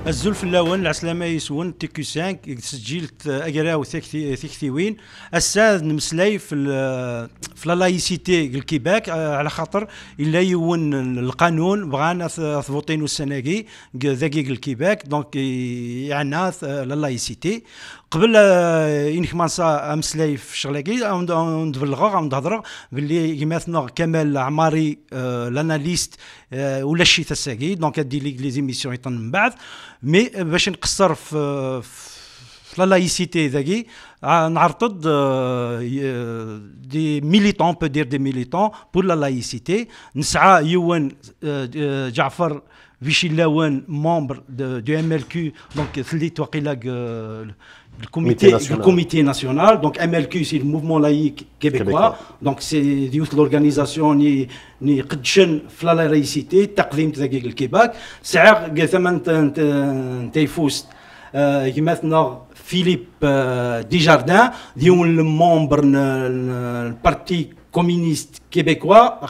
الزلف اللون العسلامة يسون تيكو 5 سجلت اقراو ثيكثيوين الساد نمسلاي في لا لايسيتي الكيباك على خاطر الا يون القانون بغانا ثبوطين والسناقي ذاكي الكيباك دونك يعني لا لايسيتي قبل انك مانسا امسلاي في شغلاكي ندبلغ نهضر باللي مثلا كمال عماري لاناليست ولا شي تساقي دونك ادي لي زيميسيون يطن من بعد مي باش نقصر في لا لايسيتي ذاكي نعرض دي ميليتون بو دير دي ميليتون بور لا لايسيتي نسعى يون جعفر فيشيلاوان ممبر دو ام ال كيو دونك ثليت وقيلا le comité national. Donc MLQ, c'est le mouvement laïque québécois. Donc c'est l'organisation ni قدشن في la laïcité تقديم تذاقيق الكيباك. سعر ثمن تيفوست مثلا فيليب ديجاردان ديون الممبر البارتي كومونيست كيبيكوا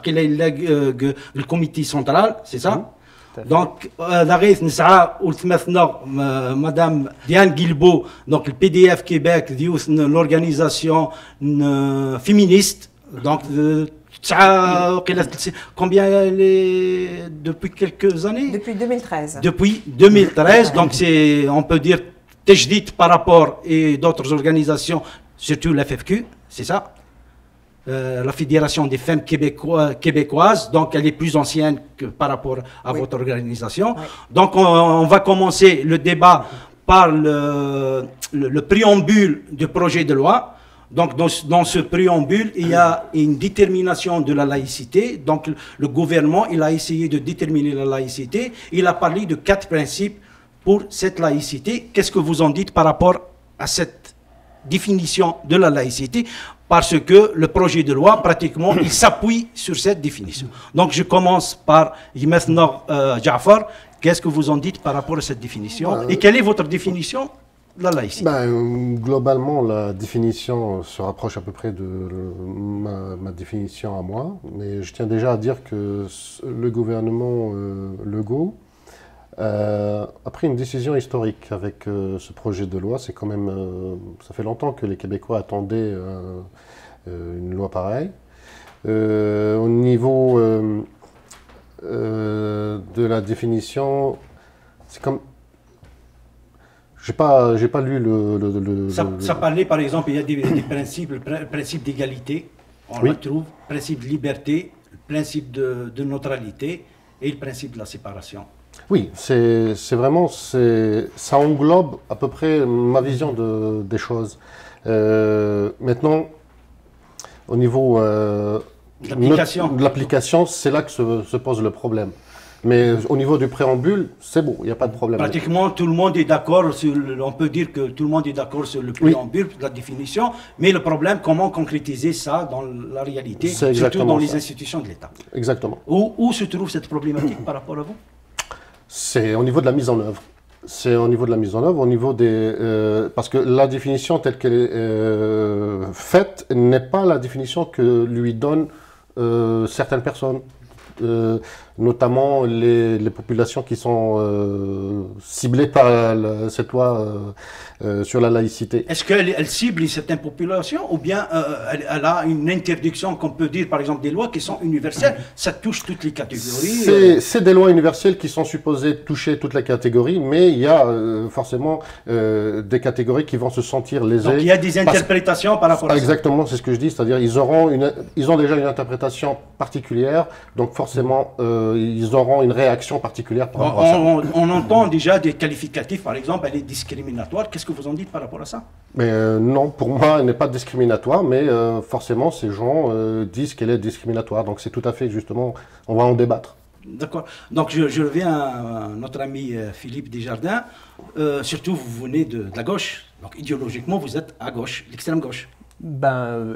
le comité central, c'est ça. Donc, d'arrêt, Madame Diane Guilbeault, donc le PDF Québec, l'organisation féministe. Donc, combien elle est depuis quelques années? Depuis 2013. Depuis 2013, donc on peut dire Tejdit par rapport et d'autres organisations, surtout la FFQ, c'est ça? La Fédération des femmes québécoises, donc elle est plus ancienne que par rapport à votre organisation. Oui. Donc on va commencer le débat par le préambule du projet de loi. Donc dans ce préambule, il y a une détermination de la laïcité. Donc le gouvernement, il a essayé de déterminer la laïcité. Il a parlé de 4 principes pour cette laïcité. Qu'est-ce que vous en dites par rapport à cette définition de la laïcité? Parce que le projet de loi, pratiquement, il s'appuie sur cette définition. Donc, je commence par maintenant Jafar. Qu'est-ce que vous en dites par rapport à cette définition? Et quelle est votre définition de la laïcité? Globalement, la définition se rapproche à peu près de ma définition à moi. Mais je tiens déjà à dire que le gouvernement Legault a pris une décision historique avec ce projet de loi. C'est quand même, ça fait longtemps que les Québécois attendaient une loi pareille. Au niveau de la définition, c'est comme, j'ai pas lu Ça parlait par exemple, il y a des principes, le principe d'égalité, on le trouve, le principe de liberté, le principe de neutralité et le principe de la séparation. Oui, c'est vraiment, ça englobe à peu près ma vision des choses. Maintenant, au niveau de l'application, c'est là que se pose le problème. Mais au niveau du préambule, c'est bon, il n'y a pas de problème. Pratiquement tout le monde est d'accord, on peut dire que tout le monde est d'accord sur le préambule, la définition, mais le problème, comment concrétiser ça dans la réalité, surtout dans les institutions de l'État. Exactement. Où se trouve cette problématique par rapport à vous? C'est au niveau de la mise en œuvre. C'est au niveau de la mise en œuvre, au niveau des... parce que la définition telle qu'elle est faite n'est pas la définition que lui donnent certaines personnes. Notamment les populations qui sont ciblées par cette loi sur la laïcité. Est-ce qu'elle cible certaines populations ou bien elle a une interdiction qu'on peut dire, par exemple, des lois qui sont universelles, ça touche toutes les catégories? C'est des lois universelles qui sont supposées toucher toutes les catégories, mais il y a forcément des catégories qui vont se sentir lésées. Donc il y a des interprétations par rapport à ça. Exactement, c'est ce que je dis, c'est-à-dire ils ont déjà une interprétation particulière, donc forcément ils auront une réaction particulière par rapport à ça. On entend déjà des qualificatifs, par exemple, elle est discriminatoire. Qu'est-ce que vous en dites par rapport à ça? Mais non, pour moi, elle n'est pas discriminatoire, mais forcément, ces gens disent qu'elle est discriminatoire. Donc c'est tout à fait, justement, on va en débattre. D'accord. Donc je reviens à notre ami Philippe Desjardins. Surtout, vous venez de la gauche. Donc idéologiquement, vous êtes à gauche, l'extrême gauche.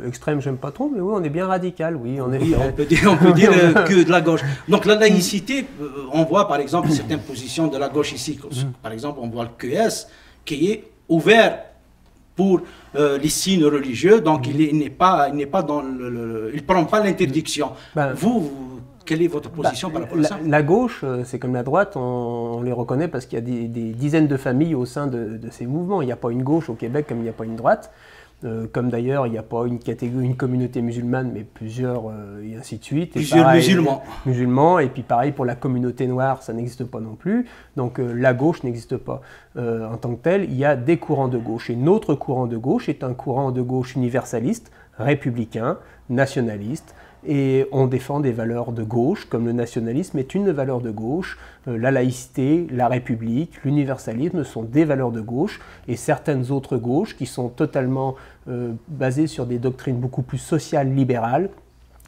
Extrême, j'aime pas trop, mais oui, on est bien radical, oui. On peut dire que de la gauche. Donc la laïcité, on voit par exemple certaines positions de la gauche ici. Par exemple, on voit le QS qui est ouvert pour les signes religieux, donc il n'est pas dans il prend pas l'interdiction. Vous, Quelle est votre position par rapport à ça? La gauche, c'est comme la droite, on les reconnaît parce qu'il y a des dizaines de familles au sein de ces mouvements. Il n'y a pas une gauche au Québec comme il n'y a pas une droite. Comme d'ailleurs, il n'y a pas une catégorie, une communauté musulmane, mais plusieurs, et ainsi de suite. Plusieurs musulmans. Musulmans, et puis pareil pour la communauté noire, ça n'existe pas non plus. Donc la gauche n'existe pas en tant que telle. Il y a des courants de gauche. Et notre courant de gauche est un courant de gauche universaliste, républicain, nationaliste. Et on défend des valeurs de gauche, comme le nationalisme est une valeur de gauche, la laïcité, la république, l'universalisme sont des valeurs de gauche, et certaines autres gauches qui sont totalement basées sur des doctrines beaucoup plus sociales, libérales.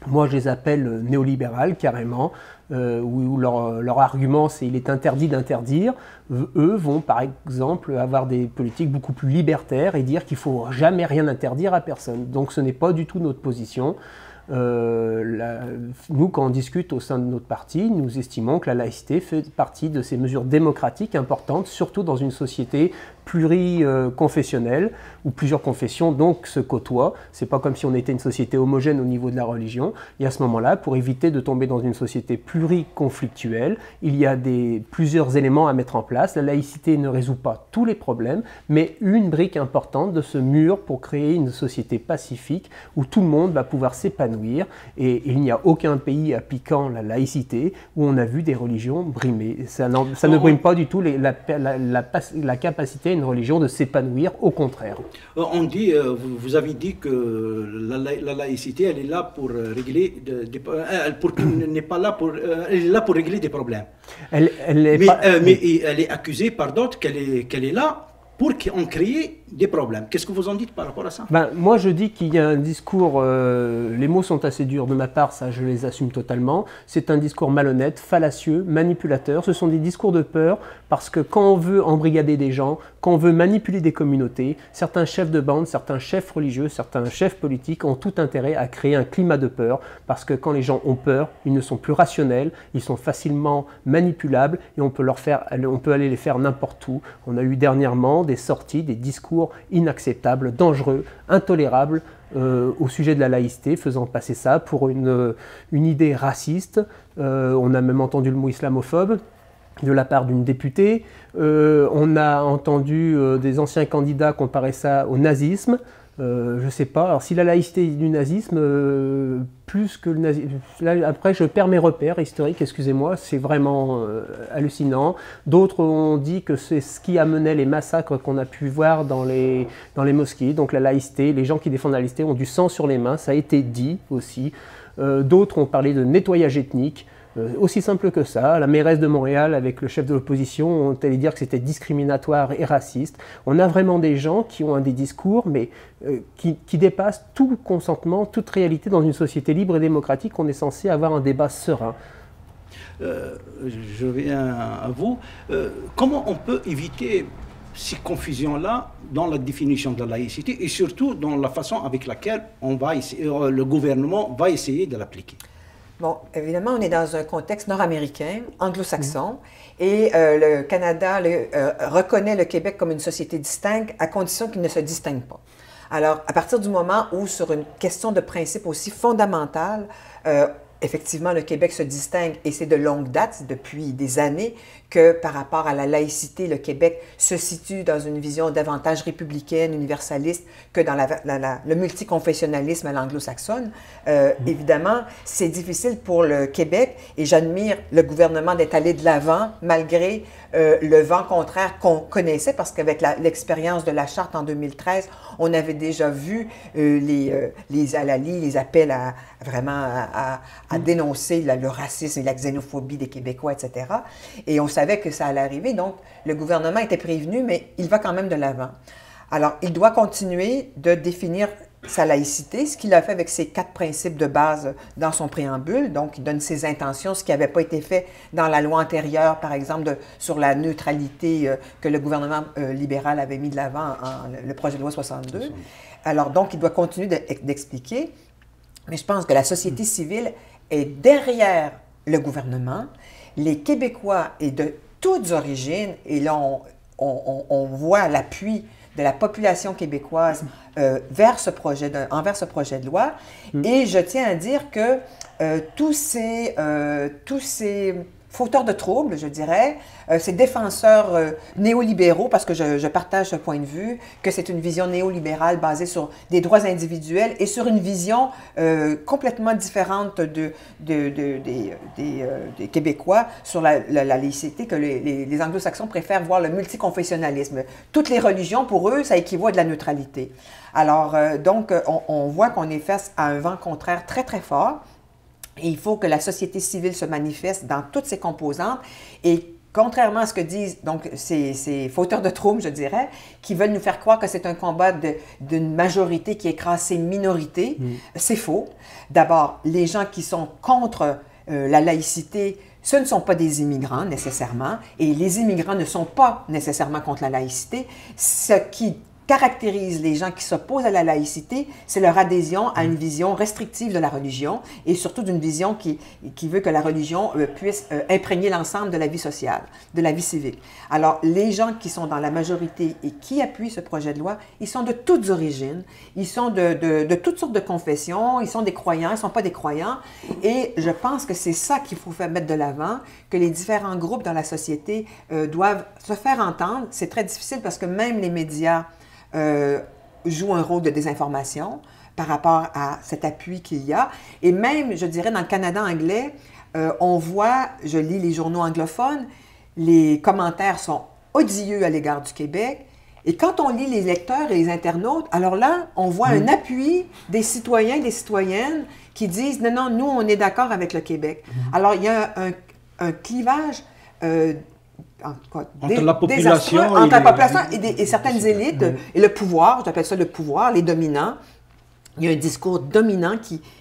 Moi, je les appelle néolibérales, carrément, où leur argument, c'est il est interdit d'interdire. Eux vont, par exemple, avoir des politiques beaucoup plus libertaires et dire qu'il ne faut jamais rien interdire à personne. Donc, ce n'est pas du tout notre position. Nous, quand on discute au sein de notre parti, nous estimons que la laïcité fait partie de ces mesures démocratiques importantes, surtout dans une société pluriconfessionnelle, où plusieurs confessions donc se côtoient. C'est pas comme si on était une société homogène au niveau de la religion. Et à ce moment-là, pour éviter de tomber dans une société pluriconflictuelle, il y a plusieurs éléments à mettre en place. La laïcité ne résout pas tous les problèmes, mais une brique importante de ce mur pour créer une société pacifique où tout le monde va pouvoir s'épanouir. Et il n'y a aucun pays appliquant la laïcité où on a vu des religions brimer. Ça ne brime pas du tout la capacité à une religion de s'épanouir, au contraire. On dit, vous avez dit que la laïcité, elle est là pour régler, n'est pas là pour, elle est là pour régler des problèmes. Mais elle est accusée par d'autres qu'elle est là pour qu'on crée des problèmes. Qu'est-ce que vous en dites par rapport à ça? Moi, je dis qu'il y a un discours, les mots sont assez durs de ma part, ça je les assume totalement. C'est un discours malhonnête, fallacieux, manipulateur. Ce sont des discours de peur parce que quand on veut embrigader des gens, quand on veut manipuler des communautés, certains chefs de bande, certains chefs religieux, certains chefs politiques ont tout intérêt à créer un climat de peur parce que quand les gens ont peur, ils ne sont plus rationnels, ils sont facilement manipulables et on peut aller les faire n'importe où. On a eu dernièrement des sorties, des discours inacceptables, dangereux, intolérables au sujet de la laïcité, faisant passer ça pour une idée raciste. On a même entendu le mot islamophobe de la part d'une députée. On a entendu des anciens candidats comparer ça au nazisme. Je ne sais pas. Alors, si la laïcité est du nazisme, plus que le nazisme... Là, après, je perds mes repères historiques, excusez-moi, c'est vraiment hallucinant. D'autres ont dit que c'est ce qui amenait les massacres qu'on a pu voir dans les mosquées. Donc la laïcité, les gens qui défendent la laïcité ont du sang sur les mains, ça a été dit aussi. D'autres ont parlé de nettoyage ethnique. Aussi simple que ça, la mairesse de Montréal avec le chef de l'opposition ont allé dire que c'était discriminatoire et raciste. On a vraiment des gens qui ont des discours, mais qui dépassent tout consentement, toute réalité dans une société libre et démocratique. On est censé avoir un débat serein. Je viens à vous. Comment on peut éviter ces confusions-là dans la définition de la laïcité et surtout dans la façon avec laquelle le gouvernement va essayer de l'appliquer? Bon, évidemment, on est dans un contexte nord-américain, anglo-saxon, et le Canada reconnaît le Québec comme une société distincte à condition qu'il ne se distingue pas. Alors, à partir du moment où, sur une question de principe aussi fondamentale, effectivement, le Québec se distingue, et c'est de longue date, depuis des années, que par rapport à la laïcité, le Québec se situe dans une vision davantage républicaine, universaliste, que dans le multiconfessionnalisme à l'anglo-saxonne. Évidemment, c'est difficile pour le Québec, et j'admire le gouvernement d'être allé de l'avant, malgré le vent contraire qu'on connaissait, parce qu'avec l'expérience de la Charte en 2013, on avait déjà vu les alalis, les appels à dénoncer le racisme et la xénophobie des Québécois, etc. Et on savait que ça allait arriver, donc le gouvernement était prévenu, mais il va quand même de l'avant. Alors, il doit continuer de définir sa laïcité, ce qu'il a fait avec ses 4 principes de base dans son préambule. Donc, il donne ses intentions, ce qui n'avait pas été fait dans la loi antérieure, par exemple, sur la neutralité que le gouvernement libéral avait mis de l'avant le projet de loi 62. Alors, donc, il doit continuer d'expliquer. Mais je pense que la société civile est derrière le gouvernement. Les Québécois et de toutes origines, et là, on voit l'appui de la population québécoise envers ce projet de loi. Et je tiens à dire que tous ces fauteurs de troubles, je dirais, ces défenseurs néolibéraux, parce que je partage ce point de vue, que c'est une vision néolibérale basée sur des droits individuels et sur une vision complètement différente des Québécois sur la laïcité, que les anglo-saxons préfèrent voir le multiconfessionnalisme. Toutes les religions, pour eux, ça équivaut à de la neutralité. Alors, donc, on voit qu'on est face à un vent contraire très, très fort. Et il faut que la société civile se manifeste dans toutes ses composantes. Et contrairement à ce que disent donc, ces fauteurs de troubles, je dirais, qui veulent nous faire croire que c'est un combat d'une majorité qui écrase ces minorités, c'est faux. D'abord, les gens qui sont contre la laïcité, ce ne sont pas des immigrants nécessairement, et les immigrants ne sont pas nécessairement contre la laïcité. Ce qui caractérise les gens qui s'opposent à la laïcité, c'est leur adhésion à une vision restrictive de la religion et surtout d'une vision qui veut que la religion puisse imprégner l'ensemble de la vie sociale, de la vie civique. Alors, les gens qui sont dans la majorité et qui appuient ce projet de loi, ils sont de toutes origines, ils sont de toutes sortes de confessions, ils sont des croyants, ils ne sont pas des croyants, et je pense que c'est ça qu'il faut mettre de l'avant, que les différents groupes dans la société doivent se faire entendre. C'est très difficile parce que même les médias joue un rôle de désinformation par rapport à cet appui qu'il y a. Et même, je dirais, dans le Canada anglais, on voit, je lis les journaux anglophones, les commentaires sont odieux à l'égard du Québec. Et quand on lit les lecteurs et les internautes, alors là, on voit un appui des citoyens et des citoyennes qui disent « Non, non, nous, on est d'accord avec le Québec. » Alors, il y a un clivage entre la population et certaines élites, et le pouvoir, j'appelle ça le pouvoir, les dominants. Il y a un discours dominant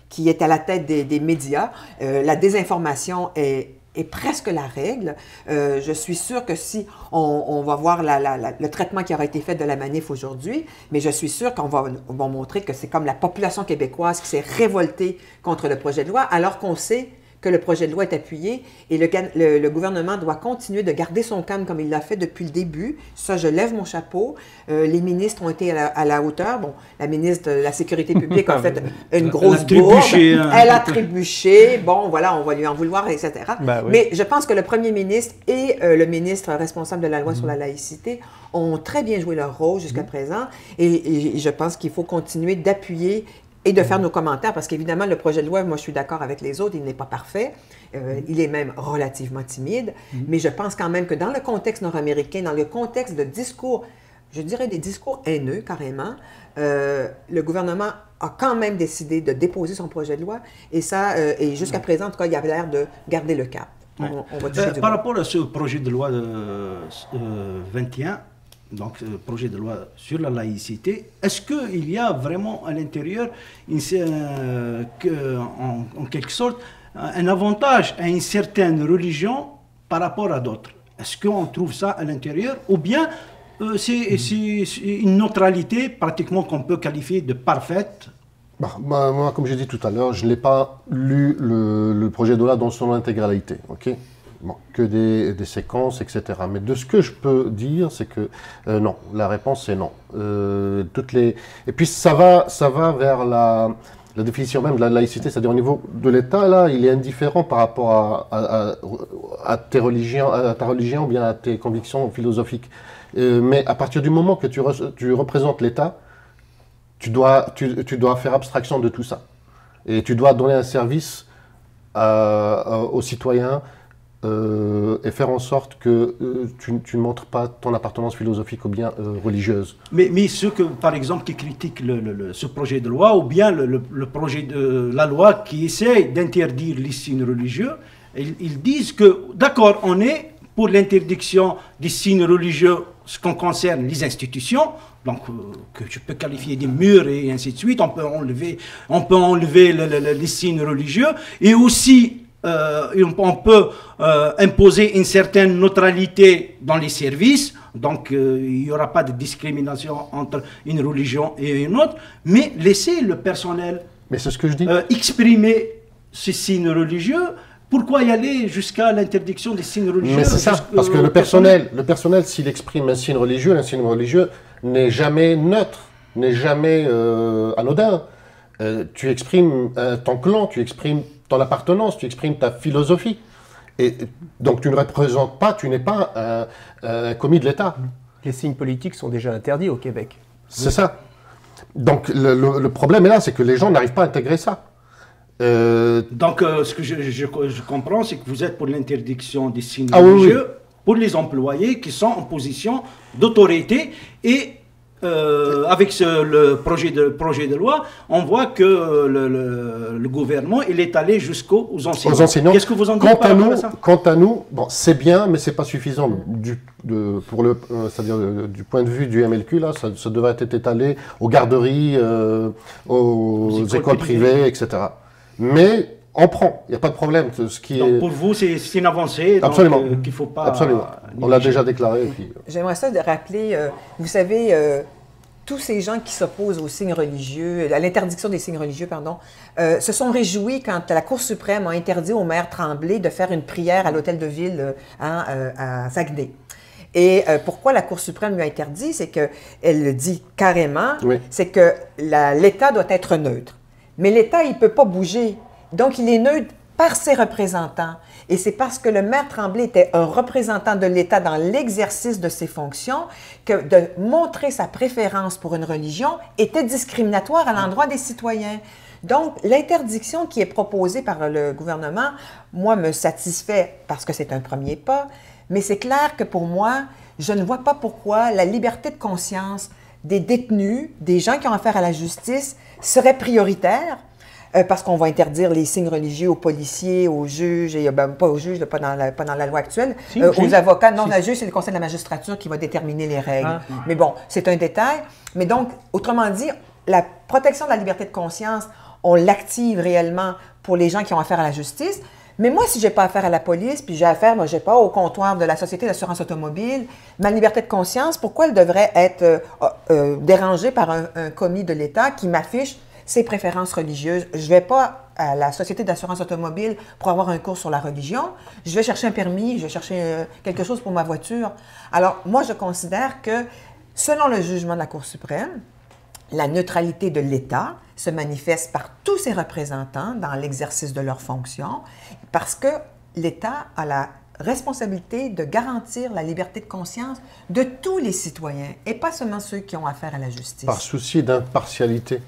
qui est à la tête des médias. La désinformation est presque la règle. Je suis sûre que si on va voir le traitement qui aura été fait de la manif aujourd'hui, mais je suis sûre qu'on va montrer que c'est comme la population québécoise qui s'est révoltée contre le projet de loi, alors qu'on sait que le projet de loi est appuyé et le gouvernement doit continuer de garder son calme comme il l'a fait depuis le début. Ça, je lève mon chapeau. Les ministres ont été à la hauteur. Bon, la ministre de la Sécurité publique a fait une grosse bourde. Elle a trébuché. Bon, voilà, on va lui en vouloir, etc. Ben oui. Mais je pense que le premier ministre et le ministre responsable de la loi sur la laïcité ont très bien joué leur rôle jusqu'à présent. Et je pense qu'il faut continuer d'appuyer et de faire nos commentaires, parce qu'évidemment, le projet de loi, moi, je suis d'accord avec les autres, il n'est pas parfait. Il est même relativement timide. Mais je pense quand même que dans le contexte nord-américain, dans le contexte de discours, je dirais des discours haineux, carrément, le gouvernement a quand même décidé de déposer son projet de loi. Et ça, et jusqu'à présent, en tout cas, il avait l'air de garder le cap. Ouais. On va toucher par rapport à ce projet de loi 21, donc projet de loi sur la laïcité, est-ce qu'il y a vraiment à l'intérieur, en quelque sorte, un avantage à une certaine religion par rapport à d'autres? Est-ce qu'on trouve ça à l'intérieur, ou bien c'est une neutralité pratiquement qu'on peut qualifier de parfaite? Moi, comme j'ai dit tout à l'heure, je n'ai pas lu le projet de loi dans son intégralité, ok? Bon, que des séquences, etc. Mais de ce que je peux dire, c'est que non, la réponse est non. Et puis ça va vers la définition même de la laïcité, c'est-à-dire au niveau de l'État, là, il est indifférent par rapport à ta religion ou bien à tes convictions philosophiques. Mais à partir du moment que tu représentes l'État, tu dois faire abstraction de tout ça. Et tu dois donner un service aux citoyens, et faire en sorte que tu ne montres pas ton appartenance philosophique ou bien religieuse. Mais ceux par exemple, qui critiquent ce projet de loi, ou bien le projet de la loi qui essaie d'interdire les signes religieux, ils disent que, d'accord, on est pour l'interdiction des signes religieux, ce qu'on concerne les institutions, donc que je peux qualifier des murs et ainsi de suite, on peut enlever les signes religieux, et aussi on peut imposer une certaine neutralité dans les services, donc il n'y aura pas de discrimination entre une religion et une autre, mais laisser le personnel c'est ce que je dis. Exprimer ces signes religieux. Pourquoi y aller jusqu'à l'interdiction des signes religieux? Mais c'est ça, parce que le personnel, s'il exprime un signe religieux n'est jamais neutre, n'est jamais anodin. Tu exprimes ton clan, tu exprimes ton appartenance, tu exprimes ta philosophie. Et donc tu ne représentes pas, tu n'es pas un commis de l'État. Les signes politiques sont déjà interdits au Québec. C'est ça. Donc le problème est là, c'est que les gens n'arrivent pas à intégrer ça. Donc ce que je comprends, c'est que vous êtes pour l'interdiction des signes Ah, oui, religieux pour les employés qui sont en position d'autorité et avec le projet de loi, on voit que le gouvernement il est allé jusqu'aux enseignants. Qu'est-ce que vous en dites par rapport à ça? Quant à nous, bon, c'est bien, mais c'est pas suffisant. C'est-à-dire du point de vue du MLQ, là, ça devrait être étalé aux garderies, aux écoles privées, etc. Mais on prend, il n'y a pas de problème. Donc pour vous, c'est une avancée. Absolument. Donc, qu'il ne faut pas. Absolument. On l'a déjà déclaré. J'aimerais ça de rappeler, vous savez, tous ces gens qui s'opposent aux signes religieux, à l'interdiction des signes religieux, pardon, se sont réjouis quand la Cour suprême a interdit au maire Tremblay de faire une prière à l'hôtel de ville à Saguenay. Et pourquoi la Cour suprême lui a interdit, c'est qu'elle le dit carrément, oui. C'est que l'État doit être neutre. Mais l'État, il ne peut pas bouger. Donc, il est neutre par ses représentants. Et c'est parce que le maire Tremblay était un représentant de l'État dans l'exercice de ses fonctions que de montrer sa préférence pour une religion était discriminatoire à l'endroit des citoyens. Donc, l'interdiction qui est proposée par le gouvernement, moi, me satisfait parce que c'est un premier pas, mais c'est clair que pour moi, je ne vois pas pourquoi la liberté de conscience des détenus, des gens qui ont affaire à la justice, serait prioritaire. Parce qu'on va interdire les signes religieux aux policiers, aux juges, et pas aux juges, pas dans la loi actuelle, aux avocats. Non, le juge, c'est le conseil de la magistrature qui va déterminer les règles. Mais bon, c'est un détail. Mais donc, autrement dit, la protection de la liberté de conscience, on l'active réellement pour les gens qui ont affaire à la justice. Mais moi, si je n'ai pas affaire à la police, puis j'ai affaire, moi, je n'ai pas au comptoir de la Société d'assurance automobile, ma liberté de conscience, pourquoi elle devrait être dérangée par un commis de l'État qui m'affiche ses préférences religieuses? Je ne vais pas à la Société d'assurance automobile pour avoir un cours sur la religion. Je vais chercher un permis, je vais chercher quelque chose pour ma voiture. Alors, moi, je considère que, selon le jugement de la Cour suprême, la neutralité de l'État se manifeste par tous ses représentants dans l'exercice de leurs fonctions parce que l'État a la responsabilité de garantir la liberté de conscience de tous les citoyens et pas seulement ceux qui ont affaire à la justice. Par souci d'impartialité.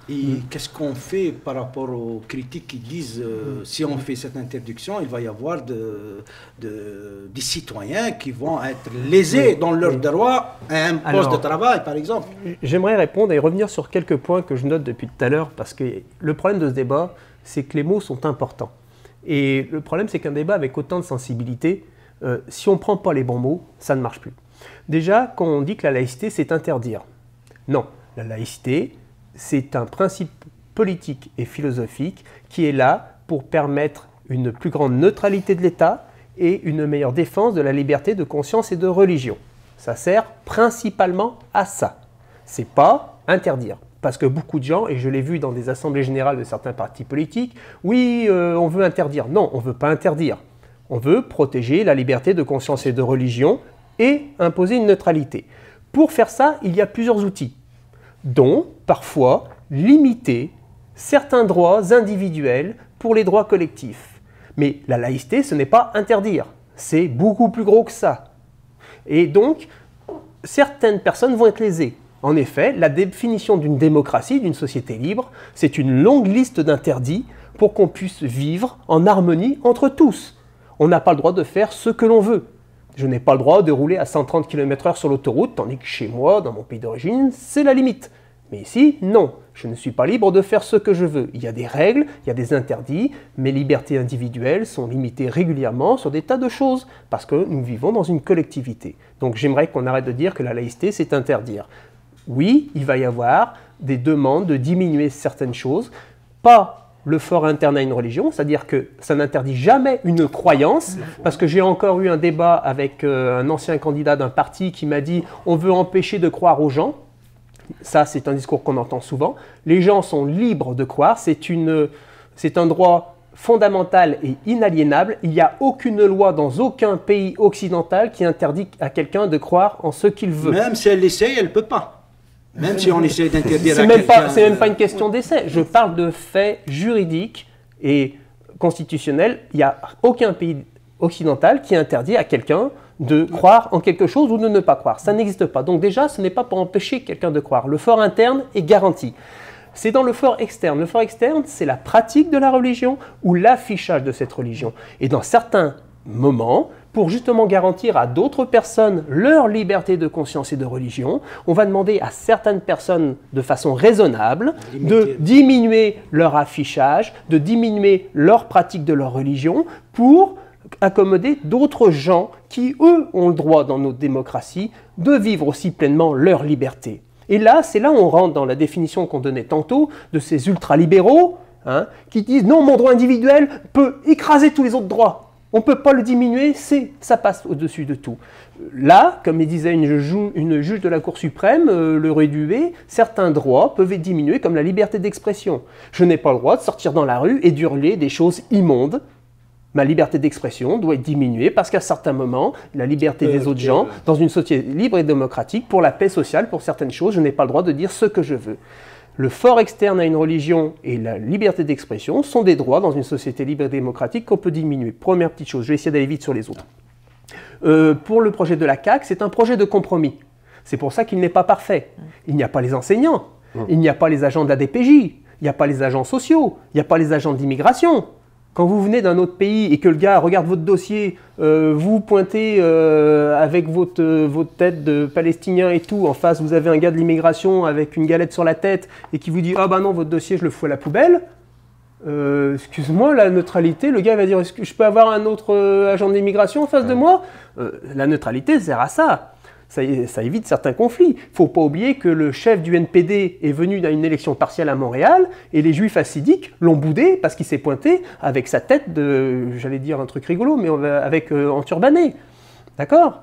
Et qu'est-ce qu'on fait par rapport aux critiques qui disent si on fait cette interdiction, il va y avoir des citoyens qui vont être lésés dans leur droit à un poste de travail, par exemple? J'aimerais répondre et revenir sur quelques points que je note depuis tout à l'heure, parce que le problème de ce débat, c'est que les mots sont importants. Et le problème, c'est qu'un débat avec autant de sensibilité, si on ne prend pas les bons mots, ça ne marche plus. Déjà, quand on dit que la laïcité, c'est interdire. Non, la laïcité, c'est un principe politique et philosophique qui est là pour permettre une plus grande neutralité de l'État et une meilleure défense de la liberté de conscience et de religion. Ça sert principalement à ça. C'est pas interdire. Parce que beaucoup de gens, et je l'ai vu dans des assemblées générales de certains partis politiques, oui, on veut interdire. Non, on ne veut pas interdire. On veut protéger la liberté de conscience et de religion et imposer une neutralité. Pour faire ça, il y a plusieurs outils, dont, parfois, limiter certains droits individuels pour les droits collectifs. Mais la laïcité, ce n'est pas interdire, c'est beaucoup plus gros que ça. Et donc, certaines personnes vont être lésées. En effet, la définition d'une démocratie, d'une société libre, c'est une longue liste d'interdits pour qu'on puisse vivre en harmonie entre tous. On n'a pas le droit de faire ce que l'on veut. Je n'ai pas le droit de rouler à 130 km/h sur l'autoroute, tandis que chez moi, dans mon pays d'origine, c'est la limite. Mais ici, non, je ne suis pas libre de faire ce que je veux. Il y a des règles, il y a des interdits, mes libertés individuelles sont limitées régulièrement sur des tas de choses, parce que nous vivons dans une collectivité. Donc j'aimerais qu'on arrête de dire que la laïcité, c'est interdire. Oui, il va y avoir des demandes de diminuer certaines choses, pas le fort interne à une religion, c'est-à-dire que ça n'interdit jamais une croyance, parce que j'ai encore eu un débat avec un ancien candidat d'un parti qui m'a dit « on veut empêcher de croire aux gens ». Ça, c'est un discours qu'on entend souvent. Les gens sont libres de croire, c'est un droit fondamentale et inaliénable. Il n'y a aucune loi dans aucun pays occidental qui interdit à quelqu'un de croire en ce qu'il veut. Même si elle l'essaye, elle ne peut pas. Même si on essaie d'interdire à C'est quelqu'un... même pas une question d'essai. Je parle de faits juridiques et constitutionnels. Il n'y a aucun pays occidental qui interdit à quelqu'un de croire en quelque chose ou de ne pas croire. Ça n'existe pas. Donc déjà, ce n'est pas pour empêcher quelqu'un de croire. Le fort interne est garanti. C'est dans le fort externe. Le fort externe, c'est la pratique de la religion ou l'affichage de cette religion. Et dans certains moments, pour justement garantir à d'autres personnes leur liberté de conscience et de religion, on va demander à certaines personnes de façon raisonnable de diminuer leur affichage, de diminuer leur pratique de leur religion pour accommoder d'autres gens qui, eux, ont le droit dans notre démocratie de vivre aussi pleinement leur liberté. Et là, c'est là où on rentre dans la définition qu'on donnait tantôt de ces ultralibéraux qui disent « Non, mon droit individuel peut écraser tous les autres droits. On ne peut pas le diminuer, ça passe au-dessus de tout. » Là, comme il disait une juge de la Cour suprême, le Rédué, certains droits peuvent être diminués comme la liberté d'expression. Je n'ai pas le droit de sortir dans la rue et d'hurler des choses immondes. Ma liberté d'expression doit être diminuée parce qu'à certains moments, la liberté des autres gens, dans une société libre et démocratique, pour la paix sociale, pour certaines choses, je n'ai pas le droit de dire ce que je veux. Le fort externe à une religion et la liberté d'expression sont des droits dans une société libre et démocratique qu'on peut diminuer. Première petite chose, je vais essayer d'aller vite sur les autres. Pour le projet de la CAQ, c'est un projet de compromis. C'est pour ça qu'il n'est pas parfait. Il n'y a pas les enseignants, il n'y a pas les agents de la DPJ, il n'y a pas les agents sociaux, il n'y a pas les agents d'immigration. Quand vous venez d'un autre pays et que le gars regarde votre dossier, vous pointez avec votre tête de Palestinien et tout, en face vous avez un gars de l'immigration avec une galette sur la tête et qui vous dit « Ah bah non, votre dossier je le fous à la poubelle », excuse-moi, la neutralité, le gars va dire « Est-ce que je peux avoir un autre agent d'immigration en face de moi ?» La neutralité sert à ça. Ça évite certains conflits. Il ne faut pas oublier que le chef du NPD est venu à une élection partielle à Montréal et les juifs hassidiques l'ont boudé parce qu'il s'est pointé avec sa tête de, j'allais dire un truc rigolo, mais en turbané. D'accord ?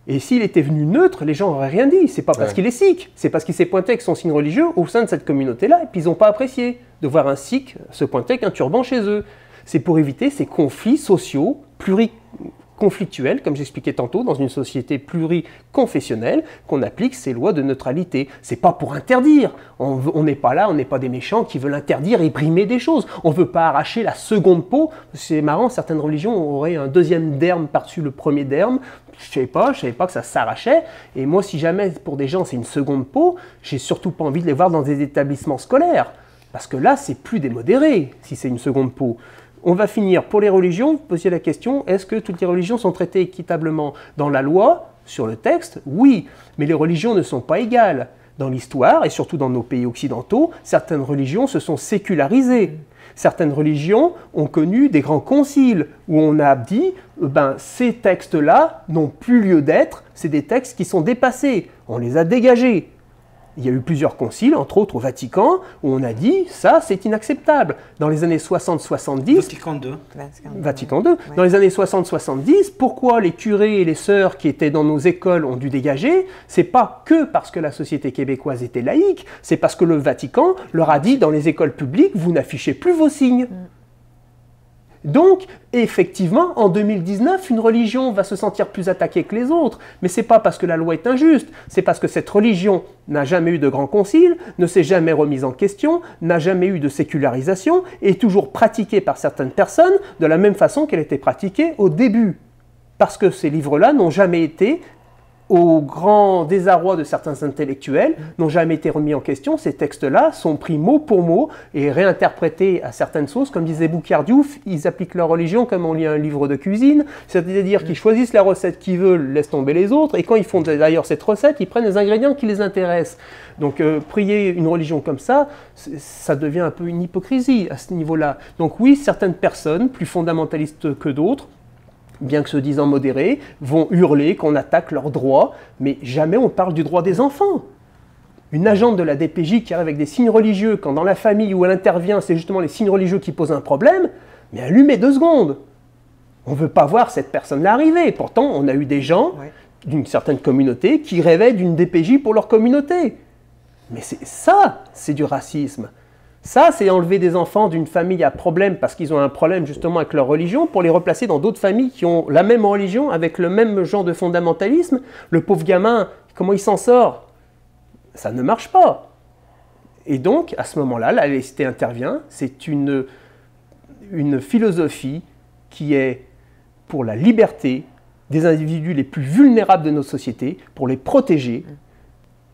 Et s'il était venu neutre, les gens n'auraient rien dit. C'est pas parce qu'il est sikh, c'est parce qu'il s'est pointé avec son signe religieux au sein de cette communauté-là et puis ils n'ont pas apprécié de voir un sikh se pointer avec un turban chez eux. C'est pour éviter ces conflits sociaux pluriconflictuels, comme j'expliquais tantôt, dans une société pluriconfessionnelle, qu'on applique ces lois de neutralité. C'est pas pour interdire. On n'est pas là, on n'est pas des méchants qui veulent interdire et brimer des choses. On veut pas arracher la seconde peau. C'est marrant, certaines religions auraient un deuxième derme par-dessus le premier derme. Je savais pas que ça s'arrachait. Et moi, si jamais pour des gens c'est une seconde peau, j'ai surtout pas envie de les voir dans des établissements scolaires. Parce que là, c'est plus des modérés, si c'est une seconde peau. On va finir pour les religions, vous posiez la question, est-ce que toutes les religions sont traitées équitablement dans la loi, sur le texte? Oui, mais les religions ne sont pas égales. Dans l'histoire, et surtout dans nos pays occidentaux, certaines religions se sont sécularisées. Certaines religions ont connu des grands conciles, où on a dit, ces textes-là n'ont plus lieu d'être, c'est des textes qui sont dépassés, on les a dégagés. Il y a eu plusieurs conciles, entre autres au Vatican, où on a dit ça, c'est inacceptable. Dans les années 60-70... Vatican II. Dans les années 60-70, pourquoi les curés et les sœurs qui étaient dans nos écoles ont dû dégager? C'est pas que parce que la société québécoise était laïque, c'est parce que le Vatican leur a dit dans les écoles publiques, vous n'affichez plus vos signes. Donc, effectivement, en 2019, une religion va se sentir plus attaquée que les autres. Mais ce n'est pas parce que la loi est injuste, c'est parce que cette religion n'a jamais eu de grand concile, ne s'est jamais remise en question, n'a jamais eu de sécularisation, et est toujours pratiquée par certaines personnes de la même façon qu'elle était pratiquée au début. Parce que ces livres-là n'ont jamais été, au grand désarroi de certains intellectuels, n'ont jamais été remis en question. Ces textes-là sont pris mot pour mot et réinterprétés à certaines sauces. Comme disait Boukhar Diouf, ils appliquent leur religion comme on lit un livre de cuisine, c'est-à-dire qu'ils choisissent la recette qu'ils veulent, laissent tomber les autres, et quand ils font d'ailleurs cette recette, ils prennent les ingrédients qui les intéressent. Donc prier une religion comme ça devient un peu une hypocrisie à ce niveau-là. Donc oui, certaines personnes, plus fondamentalistes que d'autres, bien que se disant modérés, vont hurler qu'on attaque leurs droits, mais jamais on parle du droit des enfants. Une agente de la DPJ qui arrive avec des signes religieux, quand dans la famille où elle intervient, c'est justement les signes religieux qui posent un problème, mais allumez 2 secondes. On ne veut pas voir cette personne-là arriver. Pourtant, on a eu des gens d'une certaine communauté qui rêvaient d'une DPJ pour leur communauté. Mais c'est du racisme. Ça, c'est enlever des enfants d'une famille à problème parce qu'ils ont un problème justement avec leur religion pour les replacer dans d'autres familles qui ont la même religion avec le même genre de fondamentalisme. Le pauvre gamin, comment il s'en sort? Ça ne marche pas. Et donc, à ce moment-là, la laïcité intervient. C'est une philosophie qui est pour la liberté des individus les plus vulnérables de nos sociétés, pour les protéger.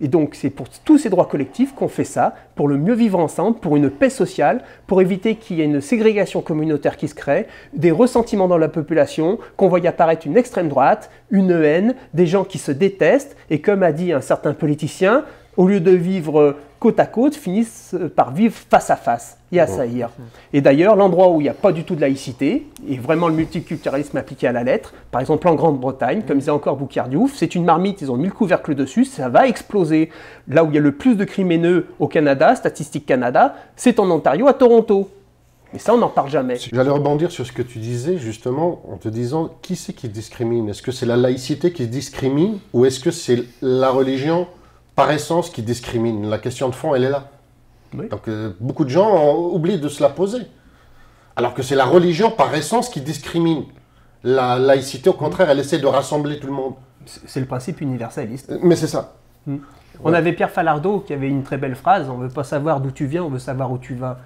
Et donc, c'est pour tous ces droits collectifs qu'on fait ça, pour le mieux vivre ensemble, pour une paix sociale, pour éviter qu'il y ait une ségrégation communautaire qui se crée, des ressentiments dans la population, qu'on voie apparaître une extrême droite, une haine, des gens qui se détestent, et comme a dit un certain politicien, au lieu de vivre côte à côte, finissent par vivre face à face et à saillir. Et d'ailleurs, l'endroit où il n'y a pas du tout de laïcité, et vraiment le multiculturalisme appliqué à la lettre, par exemple en Grande-Bretagne, comme disait encore Boukhar Diouf, c'est une marmite, ils ont mis le couvercle dessus, ça va exploser. Là où il y a le plus de crimes haineux au Canada, Statistique Canada, c'est en Ontario, à Toronto. Mais ça, on n'en parle jamais. J'allais rebondir sur ce que tu disais, justement, en te disant, qui c'est qui discrimine? Est-ce que c'est la laïcité qui discrimine, ou est-ce que c'est la religion par essence qui discrimine? La question de fond, elle est là. Oui. Donc, beaucoup de gens ont oublié de se la poser. Alors que c'est la religion par essence qui discrimine. La laïcité, au contraire, elle essaie de rassembler tout le monde. C'est le principe universaliste. Mais c'est ça. On avait Pierre Falardeau qui avait une très belle phrase, on ne veut pas savoir d'où tu viens, on veut savoir où tu vas.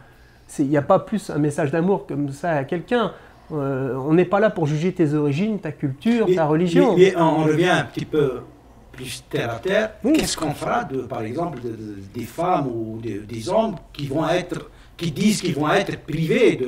Il n'y a pas plus un message d'amour comme ça à quelqu'un. On n'est pas là pour juger tes origines, ta culture, ta religion. Mais on revient un petit peu plus terre à terre. Oui. Qu'est-ce qu'on fera, par exemple, des femmes ou des hommes qui disent qu'ils vont être privés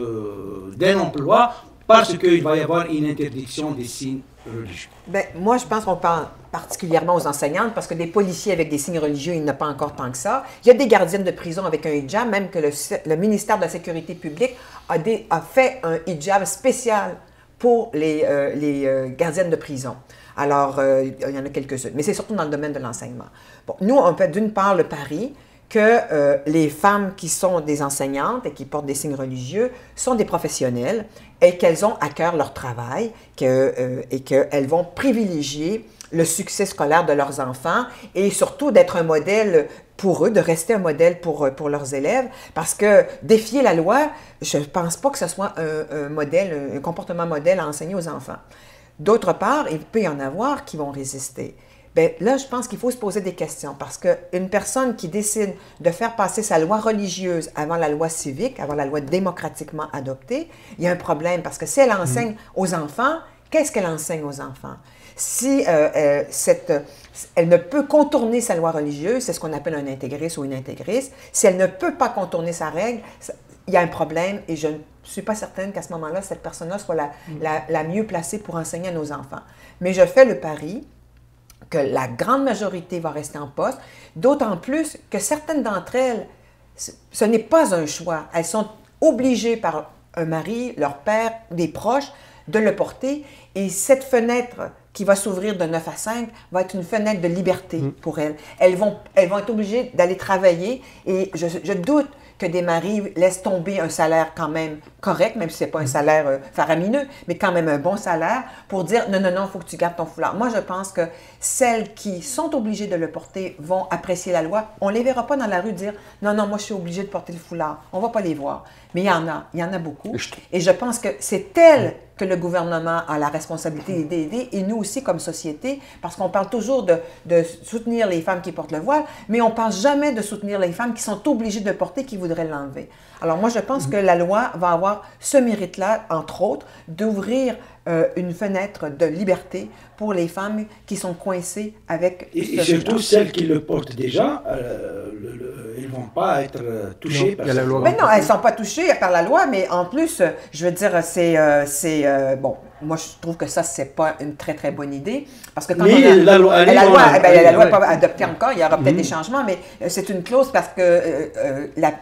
d'un emploi parce qu'il va y avoir une interdiction des signes religieux? Ben, moi, je pense qu'on parle particulièrement aux enseignantes, parce que des policiers avec des signes religieux, il n'y en a pas encore tant que ça. Il y a des gardiennes de prison avec un hijab, même que le ministère de la Sécurité publique a fait un hijab spécial pour les gardiennes de prison. Alors, il y en a quelques-unes, mais c'est surtout dans le domaine de l'enseignement. Bon, nous, on fait d'une part le pari que les femmes qui sont des enseignantes et qui portent des signes religieux sont des professionnelles et qu'elles ont à cœur leur travail et qu'elles vont privilégier le succès scolaire de leurs enfants et surtout d'être un modèle pour eux, de rester un modèle pour leurs élèves, parce que défier la loi, je ne pense pas que ce soit un comportement modèle à enseigner aux enfants. D'autre part, il peut y en avoir qui vont résister. Bien, là, je pense qu'il faut se poser des questions parce qu'une personne qui décide de faire passer sa loi religieuse avant la loi civique, avant la loi démocratiquement adoptée, il y a un problème parce que si elle enseigne aux enfants, qu'est-ce qu'elle enseigne aux enfants? Si elle ne peut contourner sa loi religieuse, c'est ce qu'on appelle un intégriste ou une intégriste, si elle ne peut pas contourner sa règle, il y a un problème et je ne suis pas certaine qu'à ce moment-là, cette personne-là soit la mieux placée pour enseigner à nos enfants. Mais je fais le pari que la grande majorité va rester en poste, d'autant plus que certaines d'entre elles, ce n'est pas un choix. Elles sont obligées par un mari, leur père, des proches, de le porter. Et cette fenêtre qui va s'ouvrir de 9 à 5 va être une fenêtre de liberté pour elles. Elles vont être obligées d'aller travailler et je doute que des maris laissent tomber un salaire quand même correct, même si ce n'est pas un salaire faramineux, mais quand même un bon salaire, pour dire non, il faut que tu gardes ton foulard. Moi, je pense que celles qui sont obligées de le porter vont apprécier la loi. On ne les verra pas dans la rue dire non, moi, je suis obligée de porter le foulard. On ne va pas les voir. Mais il y en a beaucoup. Et je pense que c'est elles que le gouvernement a la responsabilité d'aider, et nous aussi comme société, parce qu'on parle toujours de soutenir les femmes qui portent le voile, mais on ne parle jamais de soutenir les femmes qui sont obligées de le porter, qui voudraient l'enlever. Alors moi, je pense que la loi va avoir ce mérite-là, entre autres, d'ouvrir une fenêtre de liberté pour les femmes qui sont coincées avec... Et surtout celles qui le portent déjà, elles ne vont pas être touchées par la loi. Mais non, elles ne sont pas touchées par la loi, mais en plus, je veux dire, bon, moi je trouve que ça, c'est pas une très très bonne idée, parce que quand la loi n'est pas adoptée encore, il y aura peut-être des changements, mais c'est une clause parce que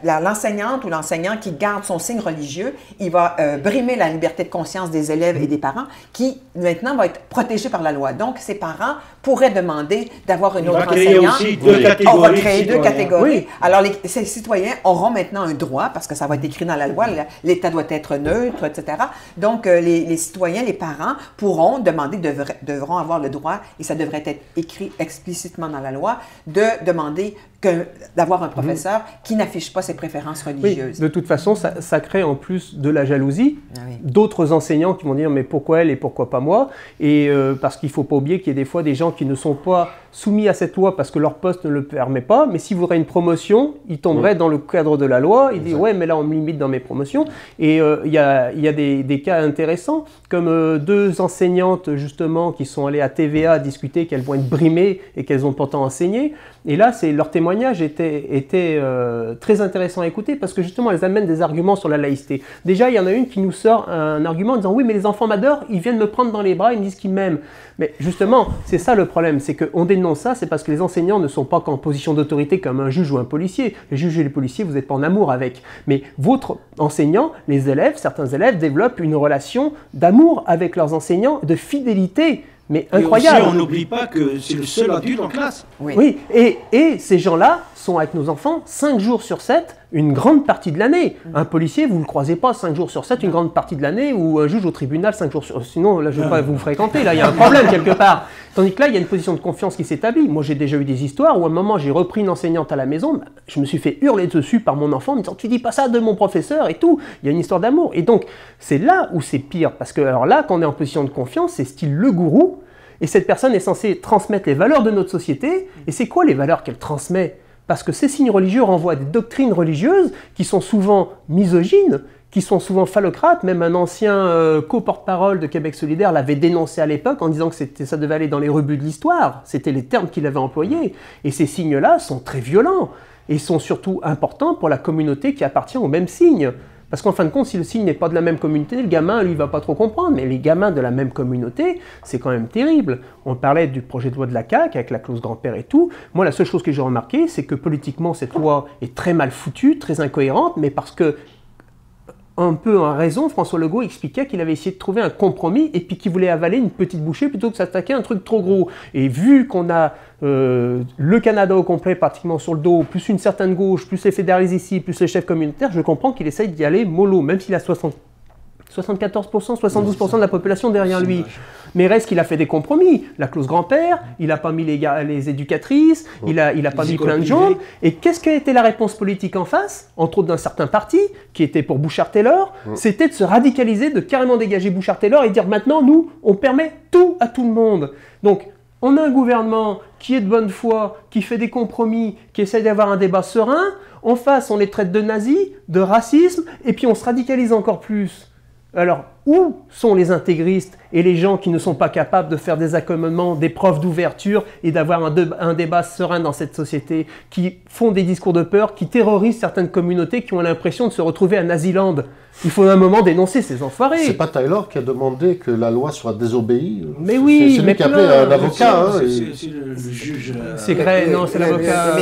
l'enseignante ou l'enseignant qui garde son signe religieux, il va brimer la liberté de conscience des élèves et des parents qui, maintenant, va être protégés par la loi. Donc, ces parents pourraient demander d'avoir une autre enseignante. On va créer deux catégories. Oui. Alors, ces citoyens auront maintenant un droit, parce que ça va être écrit dans la loi, l'État doit être neutre, etc. Donc, les citoyens, les parents pourront demander, devront avoir le droit, et ça devrait être écrit explicitement dans la loi, de demander d'avoir un professeur qui n'affiche pas ses préférences religieuses. Oui, de toute façon, ça crée en plus de la jalousie. D'autres enseignants qui vont dire « mais pourquoi elle et pourquoi pas moi ?» Et parce qu'il ne faut pas oublier qu'il y a des fois des gens qui ne sont pas soumis à cette loi parce que leur poste ne le permet pas, mais s'ils voudraient une promotion, ils tomberaient dans le cadre de la loi. Ils disent « ouais, mais là on me limite dans mes promotions ». Et il y a des cas intéressants, comme 2 enseignantes justement qui sont allées à TVA discuter qu'elles vont être brimées et qu'elles ont pourtant enseigné. Et là, leur témoignage était très intéressant à écouter parce que justement, elles amènent des arguments sur la laïcité. Déjà, il y en a une qui nous sort un argument en disant « oui, mais les enfants m'adorent, ils viennent me prendre dans les bras, ils me disent qu'ils m'aiment ». Mais justement, c'est ça le problème, c'est qu'on dénonce ça, c'est parce que les enseignants ne sont pas qu'en position d'autorité comme un juge ou un policier. Les juges et les policiers, vous n'êtes pas en amour avec. Mais votre enseignant, les élèves, certains élèves développent une relation d'amour avec leurs enseignants, de fidélité. Mais incroyable. Et aussi, on n'oublie pas que c'est le seul adulte en classe. Oui, et ces gens-là sont avec nos enfants 5 jours sur 7, une grande partie de l'année. Un policier, vous ne le croisez pas 5 jours sur 7, une grande partie de l'année, ou un juge au tribunal 5 jours sur 7. Sinon, là, je ne vais pas vous fréquenter, là, il y a un problème quelque part. Tandis que là, il y a une position de confiance qui s'établit. Moi, j'ai déjà eu des histoires où à un moment, j'ai repris une enseignante à la maison, je me suis fait hurler dessus par mon enfant en me disant « tu dis pas ça de mon professeur » et tout. Il y a une histoire d'amour. Et donc, c'est là où c'est pire. Parce que alors là, quand on est en position de confiance, c'est style le gourou. Et cette personne est censée transmettre les valeurs de notre société. Et c'est quoi les valeurs qu'elle transmet? Parce que ces signes religieux renvoient à des doctrines religieuses qui sont souvent misogynes, qui sont souvent phallocrates. Même un ancien co-porte-parole de Québec solidaire l'avait dénoncé à l'époque en disant que ça devait aller dans les rebuts de l'histoire. C'était les termes qu'il avait employés. Et ces signes-là sont très violents et sont surtout importants pour la communauté qui appartient au même signe. Parce qu'en fin de compte, si le signe n'est pas de la même communauté, le gamin, lui, va pas trop comprendre. Mais les gamins de la même communauté, c'est quand même terrible. On parlait du projet de loi de la CAQ, avec la clause grand-père et tout. Moi, la seule chose que j'ai remarqué, c'est que politiquement, cette loi est très mal foutue, très incohérente, mais parce que, un peu en raison, François Legault expliquait qu'il avait essayé de trouver un compromis et puis qu'il voulait avaler une petite bouchée plutôt que s'attaquer à un truc trop gros. Et vu qu'on a le Canada au complet pratiquement sur le dos, plus une certaine gauche, plus les fédéralistes ici, plus les chefs communautaires, je comprends qu'il essaye d'y aller mollo, même s'il a 74%, 72% de la population derrière lui. Mais reste qu'il a fait des compromis. La clause grand-père, il n'a pas mis les éducatrices, il n'a pas mis plein de gens. Et qu'est-ce qu'a été la réponse politique en face, entre autres d'un certain parti, qui était pour Bouchard-Taylor, c'était de se radicaliser, de carrément dégager Bouchard-Taylor et dire maintenant, nous, on permet tout à tout le monde. Donc, on a un gouvernement qui est de bonne foi, qui fait des compromis, qui essaie d'avoir un débat serein. En face, on les traite de nazis, de racisme, et puis on se radicalise encore plus. Alors, où sont les intégristes et les gens qui ne sont pas capables de faire des accommodements, des preuves d'ouverture et d'avoir un débat serein dans cette société, qui font des discours de peur, qui terrorisent certaines communautés qui ont l'impression de se retrouver à Naziland? Il faut à un moment dénoncer ces enfoirés. C'est pas Taylor qui a demandé que la loi soit désobéie? Mais oui, c'est lui qui a appelé un avocat. C'est le juge. C'est Gray, non, c'est l'avocat.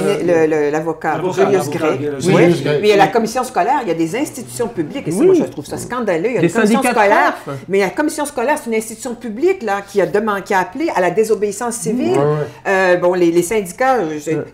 L'avocat Julius Gray. Oui, mais il y a la commission scolaire, il y a des institutions publiques, et ça, moi, je trouve ça scandaleux. Il y a une commission scolaire, mais la commission scolaire, c'est une institution publique là, qui a appelé à la désobéissance civile. Bon, les syndicats, il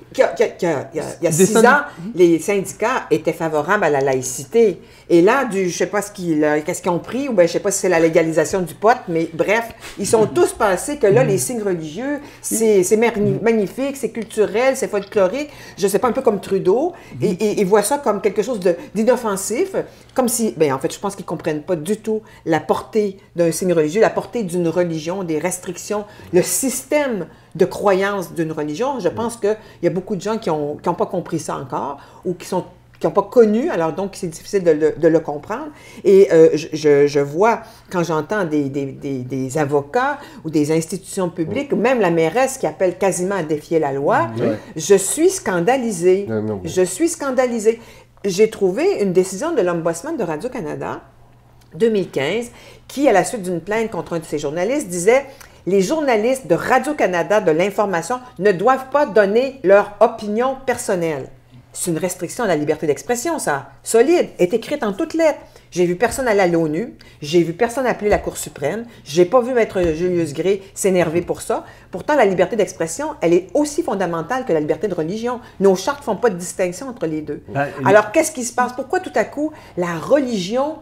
y a 6 ans, les syndicats étaient favorables à la laïcité. Et là, je ne sais pas qu'est-ce qu'ils ont pris, ou bien je ne sais pas si c'est la légalisation du pot, mais bref, ils sont tous pensés que là, les signes religieux, c'est magnifique, c'est culturel, c'est folklorique, je ne sais pas, un peu comme Trudeau, et ils voient ça comme quelque chose d'inoffensif, comme si, en fait, je pense qu'ils ne comprennent pas du tout la portée d'un signe religieux, la portée d'une religion, des restrictions, le système de croyance d'une religion. Je pense qu'il y a beaucoup de gens qui n'ont pas compris ça encore, ou qui n'ont pas connu, alors donc c'est difficile de le comprendre. Et je vois, quand j'entends des avocats ou des institutions publiques, même la mairesse qui appelle quasiment à défier la loi, je suis scandalisée. Je suis scandalisée. J'ai trouvé une décision de l'Ombudsman de Radio-Canada, 2015, qui, à la suite d'une plainte contre un de ses journalistes, disait « Les journalistes de Radio-Canada de l'information ne doivent pas donner leur opinion personnelle. » C'est une restriction à la liberté d'expression, ça. Solide, est écrite en toutes lettres. J'ai vu personne aller à l'ONU, j'ai vu personne appeler la Cour suprême, j'ai pas vu Maître Julius Gray s'énerver pour ça. Pourtant, la liberté d'expression, elle est aussi fondamentale que la liberté de religion. Nos chartes ne font pas de distinction entre les deux. Alors, qu'est-ce qui se passe? Pourquoi tout à coup, la religion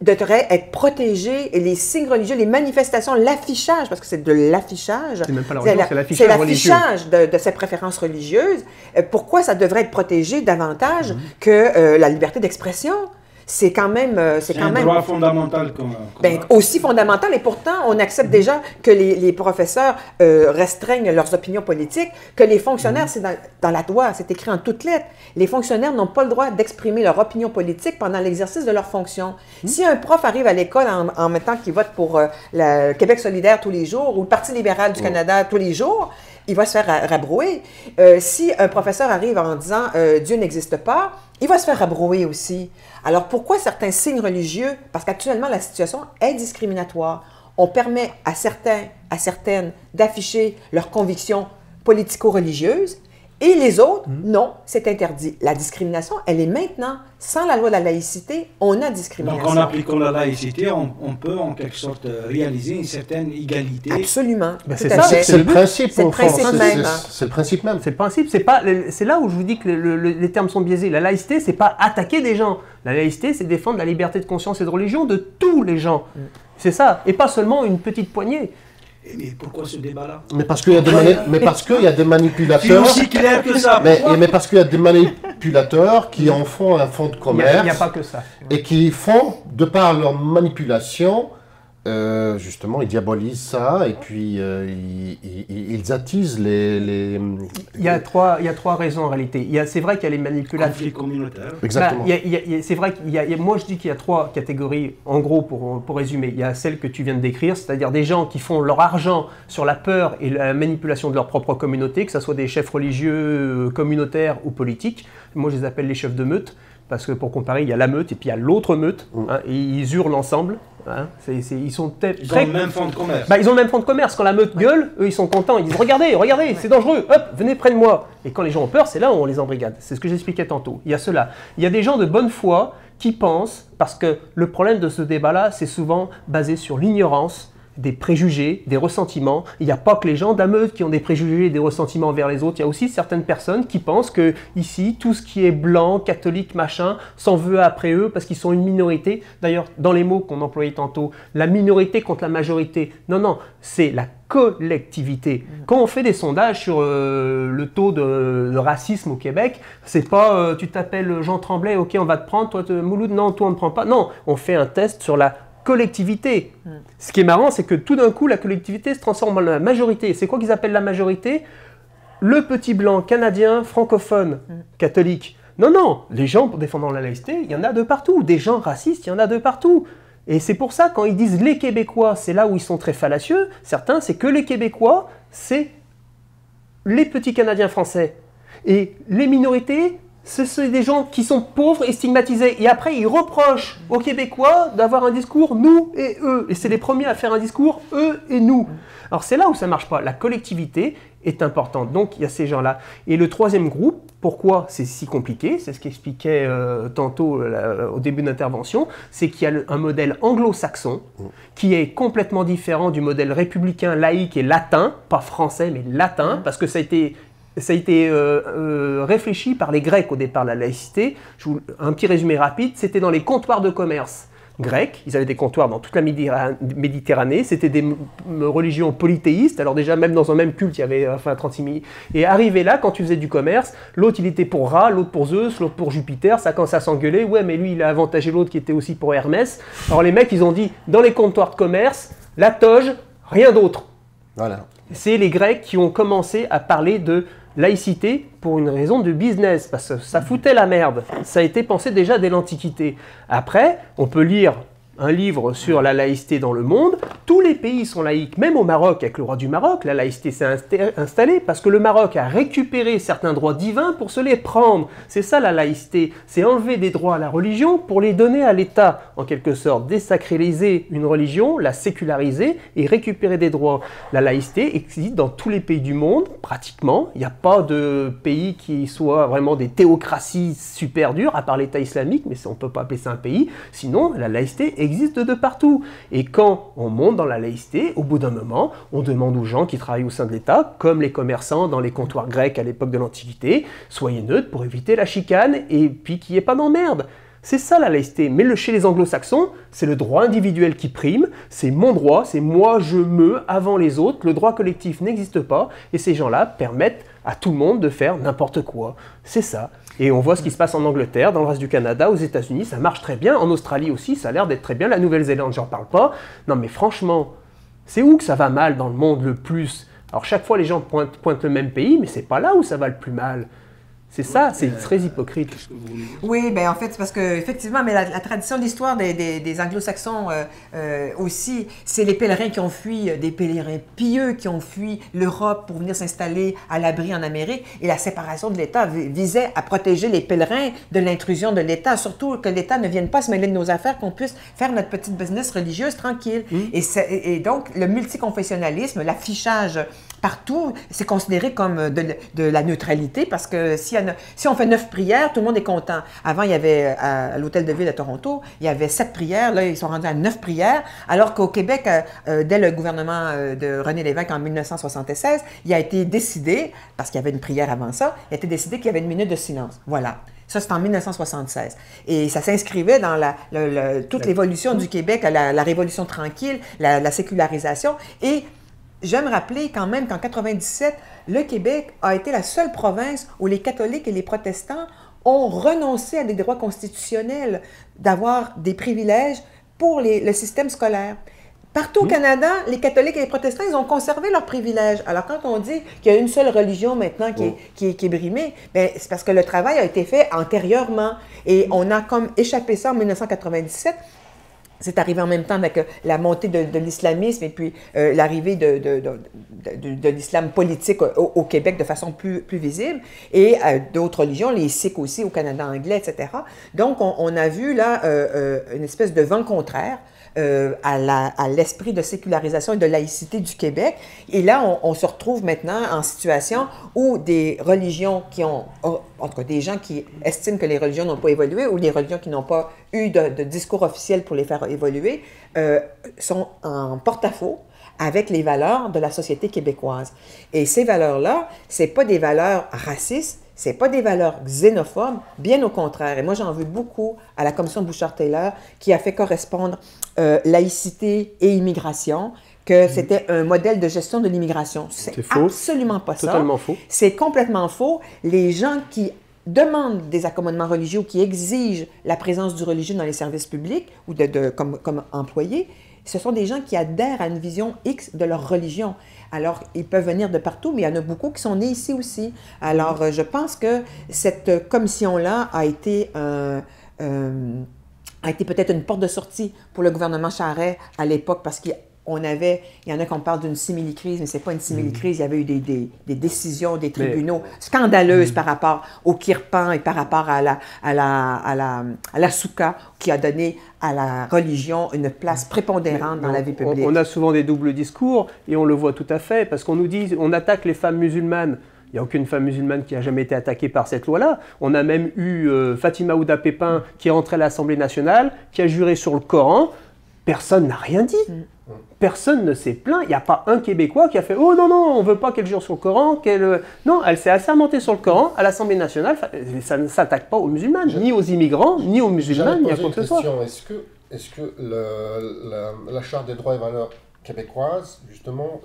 devraient être protégés et les signes religieux, les manifestations, l'affichage, parce que c'est de l'affichage. C'est même pas la religion, c'est l'affichage religieux. C'est l'affichage de ces préférences religieuses. Pourquoi ça devrait être protégé davantage que la liberté d'expression? C'est quand même... c'est un droit fondamental. Aussi fondamental, et pourtant, on accepte déjà que les professeurs restreignent leurs opinions politiques, que les fonctionnaires, c'est dans la loi, c'est écrit en toutes lettres, les fonctionnaires n'ont pas le droit d'exprimer leur opinion politique pendant l'exercice de leurs fonctions. Si un prof arrive à l'école en mettant qu'il vote pour le Québec solidaire tous les jours ou le Parti libéral du Canada tous les jours, il va se faire rabrouer. Si un professeur arrive en disant « Dieu n'existe pas », il va se faire rabrouer aussi. Alors, pourquoi certains signes religieux? Parce qu'actuellement, la situation est discriminatoire. On permet à certaines d'afficher leurs convictions politico-religieuses et les autres, non, c'est interdit. La discrimination, elle est maintenant. Sans la loi de la laïcité, on a discrimination. Donc, en appliquant la laïcité, on peut en quelque sorte réaliser une certaine égalité. Absolument. C'est ça. C'est le principe. C'est le principe même. C'est le principe même. C'est le principe. C'est là où je vous dis que les termes sont biaisés. La laïcité, c'est pas attaquer des gens. La laïcité, c'est défendre la liberté de conscience et de religion de tous les gens. C'est ça. Et pas seulement une petite poignée. Mais pourquoi ce débat-là? Mais parce qu'il y a des manipulateurs. C'est aussi clair que ça. Mais parce qu'il y a des manipulateurs qui en font un fonds de commerce. Il n'y a pas que ça. Et qui font, de par leur manipulation, justement, ils diabolisent ça et puis ils attisent les... Il y a trois raisons en réalité. C'est vrai qu'il y a les manipulations. Conflit communautaire. Exactement. C'est vrai moi je dis qu'il y a trois catégories, en gros, pour résumer. Il y a celle que tu viens de décrire, c'est-à-dire des gens qui font leur argent sur la peur et la manipulation de leur propre communauté, que ce soit des chefs religieux, communautaires ou politiques. Moi je les appelle les chefs de meute. Parce que pour comparer, il y a la meute et puis il y a l'autre meute, et ils hurlent ensemble. Ils sont Ils ont le même fonds de commerce. Ils ont le même fonds de commerce. Quand la meute gueule, eux ils sont contents. Ils disent regardez, c'est dangereux, hop, venez près de moi. Et quand les gens ont peur, c'est là où on les embrigade. C'est ce que j'expliquais tantôt. Il y a cela. Il y a des gens de bonne foi qui pensent, parce que le problème de ce débat-là, c'est souvent basé sur l'ignorance, des préjugés, des ressentiments. Il n'y a pas que les gens de la meute qui ont des préjugés et des ressentiments envers les autres. Il y a aussi certaines personnes qui pensent que ici, tout ce qui est blanc, catholique, machin, s'en veut après eux parce qu'ils sont une minorité. D'ailleurs, dans les mots qu'on employait tantôt, la minorité contre la majorité. Non, c'est la collectivité. Quand on fait des sondages sur le taux de racisme au Québec, c'est pas tu t'appelles Jean Tremblay, ok, on va te prendre, toi Mouloud, non, toi on ne prend pas. Non, on fait un test sur la collectivité. Ce qui est marrant, c'est que tout d'un coup, la collectivité se transforme en la majorité. C'est quoi qu'ils appellent la majorité? Le petit blanc canadien francophone catholique. Non, les gens défendant la laïcité, il y en a de partout. Des gens racistes, il y en a de partout. Et c'est pour ça, quand ils disent les Québécois, c'est là où ils sont très fallacieux. Certains, c'est que les Québécois, c'est les petits Canadiens français. Et les minorités, ce sont des gens qui sont pauvres et stigmatisés. Et après, ils reprochent aux Québécois d'avoir un discours nous et eux. Et c'est les premiers à faire un discours eux et nous. Alors c'est là où ça ne marche pas. La collectivité est importante. Donc il y a ces gens-là. Et le troisième groupe, pourquoi c'est si compliqué? C'est ce qu'expliquait tantôt au début de l'intervention. C'est qu'il y a un modèle anglo-saxon qui est complètement différent du modèle républicain, laïque et latin. Pas français, mais latin. Parce que ça a été réfléchi par les Grecs au départ, la laïcité. Un petit résumé rapide, c'était dans les comptoirs de commerce grecs. Ils avaient des comptoirs dans toute la Méditerranée. C'était des religions polythéistes. Alors déjà, même dans un même culte, il y avait 36 000. Et arrivé là, quand tu faisais du commerce, l'autre il était pour Ra, l'autre pour Zeus, l'autre pour Jupiter. Ça commence à s'engueuler. Ouais, mais lui, il a avantagé l'autre qui était aussi pour Hermès. Alors les mecs, ils ont dit, dans les comptoirs de commerce, la toge, rien d'autre. Voilà. C'est les Grecs qui ont commencé à parler de laïcité pour une raison de business, parce que ça foutait la merde. Ça a été pensé déjà dès l'Antiquité. Après, on peut lire un livre sur la laïcité dans le monde. Tous les pays sont laïcs, même au Maroc, avec le roi du Maroc, la laïcité s'est installée parce que le Maroc a récupéré certains droits divins pour se les prendre. C'est ça la laïcité, c'est enlever des droits à la religion pour les donner à l'État, en quelque sorte, désacraliser une religion, la séculariser et récupérer des droits. La laïcité existe dans tous les pays du monde, pratiquement. Il n'y a pas de pays qui soient vraiment des théocraties super dures, à part l'État islamique, mais on ne peut pas appeler ça un pays. Sinon, la laïcité existe de partout. Et quand on monte dans la laïcité, au bout d'un moment, on demande aux gens qui travaillent au sein de l'État, comme les commerçants dans les comptoirs grecs à l'époque de l'Antiquité, soyez neutres pour éviter la chicane et puis qu'il n'y ait pas d'emmerde. C'est ça la laïcité. Mais chez les anglo-saxons, c'est le droit individuel qui prime, c'est mon droit, c'est moi je me avant les autres, le droit collectif n'existe pas, et ces gens-là permettent à tout le monde de faire n'importe quoi. C'est ça. Et on voit ce qui se passe en Angleterre, dans le reste du Canada, aux États-Unis, ça marche très bien. En Australie aussi, ça a l'air d'être très bien. La Nouvelle-Zélande, j'en parle pas. Non mais franchement, c'est où que ça va mal dans le monde le plus? Alors chaque fois les gens pointent le même pays, mais c'est pas là où ça va le plus mal. C'est ça, c'est très hypocrite. Oui, ben en fait, c'est parce que effectivement, mais la tradition d'histoire des Anglo-Saxons aussi, c'est les pèlerins qui ont fui, des pèlerins pieux qui ont fui l'Europe pour venir s'installer à l'abri en Amérique. Et la séparation de l'État visait à protéger les pèlerins de l'intrusion de l'État, surtout que l'État ne vienne pas se mêler de nos affaires, qu'on puisse faire notre petite business religieuse tranquille. Et donc, le multiconfessionnalisme, l'affichage partout, c'est considéré comme de la neutralité parce que si on fait 9 prières, tout le monde est content. Avant, il y avait, à l'Hôtel de Ville à Toronto, il y avait 7 prières. Là, ils sont rendus à 9 prières. Alors qu'au Québec, dès le gouvernement de René Lévesque en 1976, il a été décidé, parce qu'il y avait une prière avant ça, il a été décidé qu'il y avait une minute de silence. Voilà. Ça, c'est en 1976. Et ça s'inscrivait dans toute l'évolution du Québec, la Révolution tranquille, la sécularisation. Et j'aime rappeler quand même qu'en 1997, le Québec a été la seule province où les catholiques et les protestants ont renoncé à des droits constitutionnels d'avoir des privilèges pour le système scolaire. Partout au Canada, les catholiques et les protestants, ils ont conservé leurs privilèges. Alors, quand on dit qu'il y a une seule religion maintenant qui est brimée, ben, c'est parce que le travail a été fait antérieurement. Et on a comme échappé ça en 1997. C'est arrivé en même temps avec la montée de l'islamisme et puis l'arrivée de l'islam politique au Québec de façon plus visible et d'autres religions, les Sikhs aussi au Canada anglais, etc. Donc, on a vu là une espèce de vent contraire à l'esprit de sécularisation et de laïcité du Québec. Et là, on se retrouve maintenant en situation où des religions qui ont, en tout cas des gens qui estiment que les religions n'ont pas évolué ou les religions qui n'ont pas eu de discours officiel pour les faire évoluer, sont en porte-à-faux avec les valeurs de la société québécoise. Et ces valeurs-là, c'est pas des valeurs racistes, c'est pas des valeurs xénophobes, bien au contraire. Et moi, j'en veux beaucoup à la commission Bouchard-Taylor qui a fait correspondre laïcité et immigration, que c'était un modèle de gestion de l'immigration. C'est absolument pas ça. Totalement faux. C'est complètement faux. Les gens qui demandent des accommodements religieux, qui exigent la présence du religieux dans les services publics ou comme employés, ce sont des gens qui adhèrent à une vision X de leur religion. Alors, ils peuvent venir de partout, mais il y en a beaucoup qui sont nés ici aussi. Alors, je pense que cette commission-là a été peut-être une porte de sortie pour le gouvernement Charest à l'époque, parce qu'il y en a qu'on parle d'une simili-crise, mais ce n'est pas une simili-crise. Il y avait eu des décisions des tribunaux scandaleuses par rapport au Kirpan et par rapport à la Souka, qui a donné à la religion une place prépondérante dans la vie publique. On a souvent des doubles discours et on le voit tout à fait, parce qu'on nous dit on attaque les femmes musulmanes. Il n'y a aucune femme musulmane qui a jamais été attaquée par cette loi-là. On a même eu Fatima Ouda Pépin qui est rentrée à l'Assemblée nationale, qui a juré sur le Coran. Personne n'a rien dit. Personne ne s'est plaint. Il n'y a pas un Québécois qui a fait « Oh non, non, on ne veut pas qu'elle jure sur le Coran. » Non, elle s'est assermentée sur le Coran à l'Assemblée nationale. Ça ne s'attaque pas aux musulmans, ni aux immigrants, ni aux musulmans, ni à quoi que ce soit. Est-ce que la Charte des droits et valeurs québécoises, justement,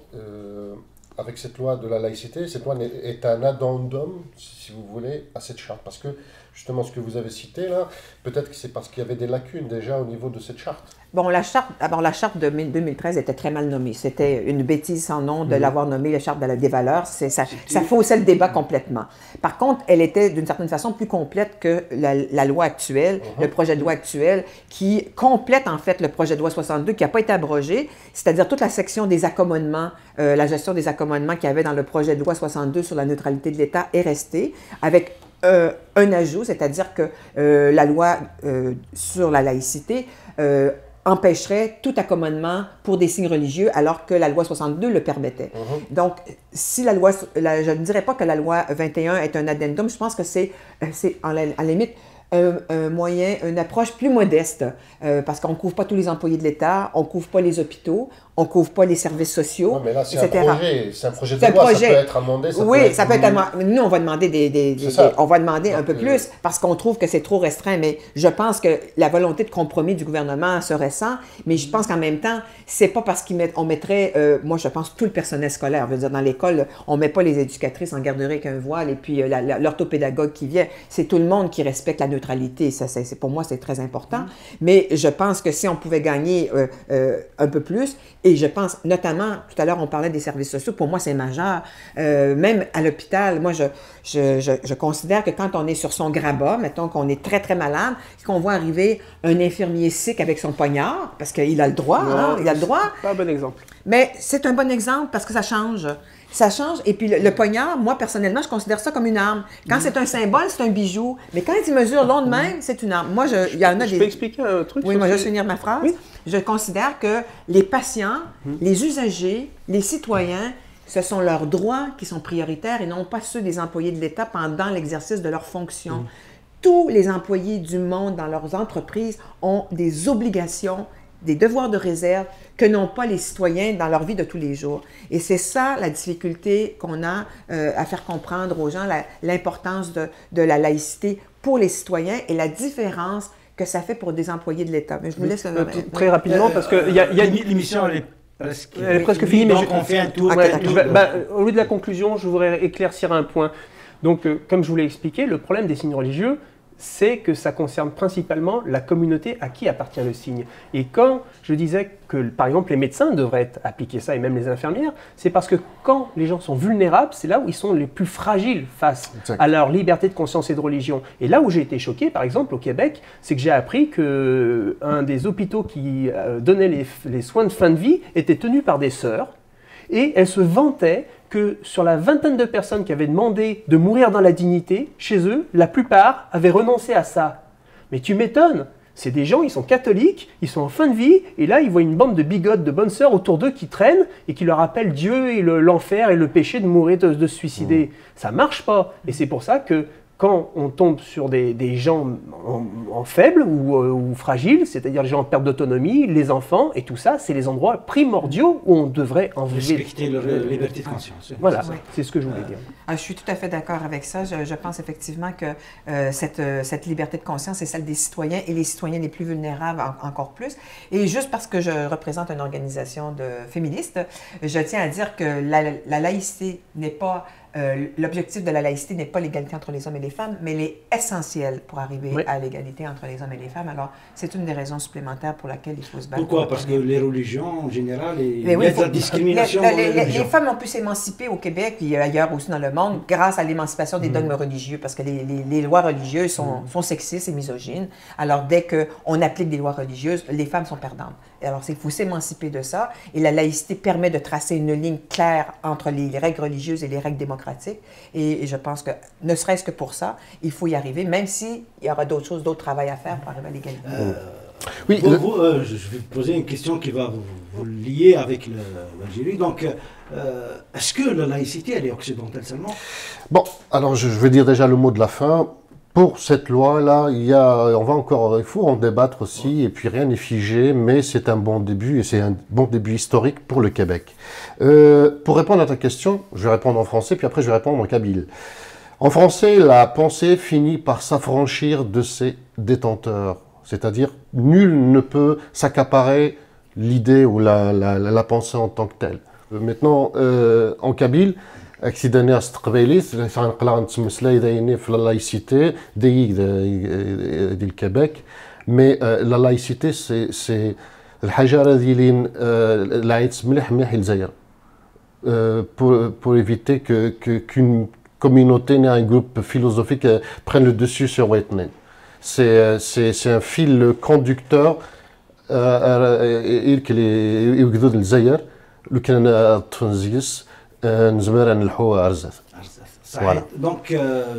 avec cette loi de la laïcité, cette loi est un addendum, si vous voulez, à cette charte? Parce que, justement, ce que vous avez cité là, peut-être que c'est parce qu'il y avait des lacunes déjà au niveau de cette charte. Bon, la charte de 2013 était très mal nommée. C'était une bêtise sans nom de l'avoir nommée la charte des valeurs. Ça faussait le débat complètement. Par contre, elle était d'une certaine façon plus complète que la loi actuelle, le projet de loi actuel, qui complète en fait le projet de loi 62 qui n'a pas été abrogé, c'est-à-dire toute la section des accommodements, la gestion des accommodements qu'il y avait dans le projet de loi 62 sur la neutralité de l'État est restée, avec un ajout, c'est-à-dire que la loi sur la laïcité empêcherait tout accommodement pour des signes religieux, alors que la loi 62 le permettait. Donc, si je ne dirais pas que la loi 21 est un addendum, je pense que c'est à la limite un moyen, une approche plus modeste, parce qu'on ne couvre pas tous les employés de l'État, on ne couvre pas les hôpitaux, on ne couvre pas les services sociaux, Ouais, mais là, c'est etc. un projet de C'est un loi, projet. ça peut être amendé. Ça peut être amendé. Nous, on va demander on va demander un peu plus parce qu'on trouve que c'est trop restreint, mais je pense que la volonté de compromis du gouvernement se ressent, mais je pense qu'en même temps, c'est pas parce qu'on mettrait, moi je pense, tout le personnel scolaire. Je veux dire, dans l'école, on met pas les éducatrices en garderie avec un voile et puis l'orthopédagogue qui vient. C'est tout le monde qui respecte la neutralité. Ça, pour moi, c'est très important. Mais je pense que si on pouvait gagner un peu plus, et je pense notamment, tout à l'heure, on parlait des services sociaux, pour moi, c'est majeur. Même à l'hôpital, moi, je considère que quand on est sur son grabat, mettons qu'on est très, très malade, qu'on voit arriver un infirmier sikh avec son poignard, parce qu'il a le droit, il a le droit. Pas un bon exemple. Mais c'est un bon exemple parce que ça change. Ça change. Et puis le poignard, moi, personnellement, je considère ça comme une arme. Quand c'est un symbole, c'est un bijou. Mais quand il mesure long de même, c'est une arme. Moi, il y en a Je peux expliquer un truc? Oui, moi, je vais finir ma phrase. Oui. Je considère que les patients, les usagers, les citoyens, ce sont leurs droits qui sont prioritaires et non pas ceux des employés de l'État pendant l'exercice de leurs fonctions. Tous les employés du monde dans leurs entreprises ont des obligations, des devoirs de réserve que n'ont pas les citoyens dans leur vie de tous les jours. Et c'est ça la difficulté qu'on a à faire comprendre aux gens, l'importance de la laïcité pour les citoyens et la différence que ça fait pour des employés de l'État. Mais je vous laisse... Très rapidement, parce que l'émission, elle est presque finie, mais donc on fait un tour. Au lieu de la conclusion, je voudrais éclaircir un point. Donc, comme je vous l'ai expliqué, le problème des signes religieux, c'est que ça concerne principalement la communauté à qui appartient le signe. Et quand je disais que, par exemple, les médecins devraient appliquer ça, et même les infirmières, c'est parce que quand les gens sont vulnérables, c'est là où ils sont les plus fragiles face à leur liberté de conscience et de religion. Et là où j'ai été choqué, par exemple, au Québec, c'est que j'ai appris qu'un des hôpitaux qui donnait les soins de fin de vie était tenu par des sœurs, et elles se vantaient que sur la vingtaine de personnes qui avaient demandé de mourir dans la dignité, chez eux, la plupart avaient renoncé à ça. Mais tu m'étonnes, c'est des gens, ils sont catholiques, ils sont en fin de vie, et là, ils voient une bande de bigotes, de bonnes sœurs autour d'eux qui traînent et qui leur rappellent Dieu et l'enfer et le péché de mourir, de se suicider. Ça marche pas. Et c'est pour ça que quand on tombe sur des gens en faible ou fragiles, c'est-à-dire les gens en perte d'autonomie, les enfants et tout ça, c'est les endroits primordiaux où on devrait en vivre. Respecter leur liberté de conscience. Voilà, c'est ce que je voulais dire. Je suis tout à fait d'accord avec ça. Je pense effectivement que cette liberté de conscience est celle des citoyens et les citoyens les plus vulnérables encore plus. Et juste parce que je représente une organisation de féministes, je tiens à dire que la laïcité n'est pas... l'objectif de la laïcité n'est pas l'égalité entre les hommes et les femmes, mais elle est essentielle pour arriver à l'égalité entre les hommes et les femmes. Alors, c'est une des raisons supplémentaires pour laquelle il faut se battre. Pourquoi? Parce que les religions, en général, il y a de la discrimination. Les femmes ont pu s'émanciper au Québec et ailleurs aussi dans le monde grâce à l'émancipation des dogmes religieux, parce que les lois religieuses sont sexistes et misogynes. Alors, dès qu'on applique des lois religieuses, les femmes sont perdantes. Alors, il faut s'émanciper de ça. Et la laïcité permet de tracer une ligne claire entre les règles religieuses et les règles démocratiques. Et je pense que, ne serait-ce que pour ça, il faut y arriver, même s'il y aura d'autres choses, d'autres travail à faire pour arriver à l'égalité. Oui, je vais vous poser une question qui va vous lier avec l'Algérie. Donc, est-ce que la laïcité, elle est occidentale seulement? Bon, alors je vais dire déjà le mot de la fin. Pour cette loi-là, il faut en débattre aussi, et puis rien n'est figé, mais c'est un bon début, et c'est un bon début historique pour le Québec. Pour répondre à ta question, je vais répondre en français, puis après je vais répondre en kabyle. En français, la pensée finit par s'affranchir de ses détenteurs, c'est-à-dire nul ne peut s'accaparer l'idée ou la pensée en tant que telle. Maintenant, en kabyle, accidentné استقبالي سنقلع نتمثل يديني في la laïcité du Québec, mais la laïcité c'est الحاجة هذه اللي لعيت مليح الجزائر pour éviter qu'une communauté et un groupe philosophique prennent le dessus sur Wetnen. C'est un fil conducteur اللي يوجدوا الجزائر لو كان تفنزيس. Voilà. Donc,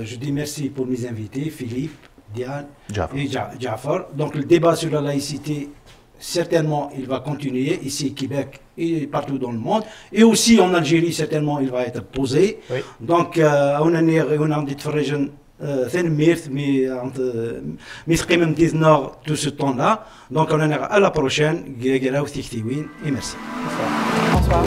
je dis merci pour mes invités, Philippe, Diane et Jafar. Donc, le débat sur la laïcité, certainement, il va continuer ici au Québec et partout dans le monde. Et aussi en Algérie, certainement, il va être posé. Oui. Donc, on a dit tout ce temps-là. Donc on est à la prochaine. Et merci. Bonsoir.